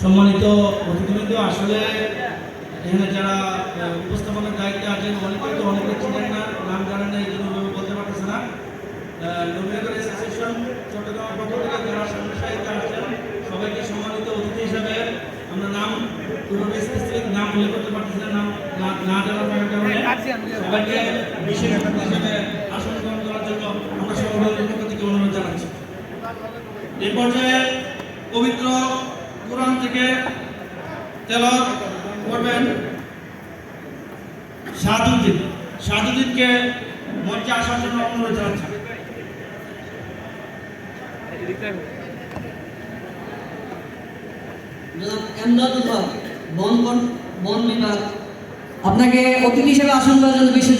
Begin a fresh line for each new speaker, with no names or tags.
সম্মানিত অতিথিবৃন্দ, আসলে এখানে যারা উপস্থাপনার দায়িত্বে আছেন অনেকে তো অনেকে চিনেন না, নাম জানেন না, এই জন্য বলতে পারতেছে না। নবীনগর অ্যাসোসিয়েশন চট্টগ্রামের পক্ষ থেকে যারা সামনে সাহিত্যে আসছেন সবাইকে সম্মানিত অতিথি হিসাবে আমরা নাম পুরোপুরি স্পেসিফিক নাম উল্লেখ করতে পারতেছি না, নাম না জানার কারণে সবাইকে বিশেষ অতিথি হিসাবে আসন গ্রহণ করার জন্য আমরা সভাপতির পক্ষ থেকে অনুরোধ জানাচ্ছি। এই পর্যায়ে পবিত্র কোরআন থেকে তেলাওয়াত করবেন শাহাদুদ্দিনকে মঞ্চে আসার জন্য অনুরোধ জানাচ্ছি।
এমদাদুল হক, বন বিভাগ, আপনাকে অতিথি হিসেবে আসন করার জন্য বিশেষ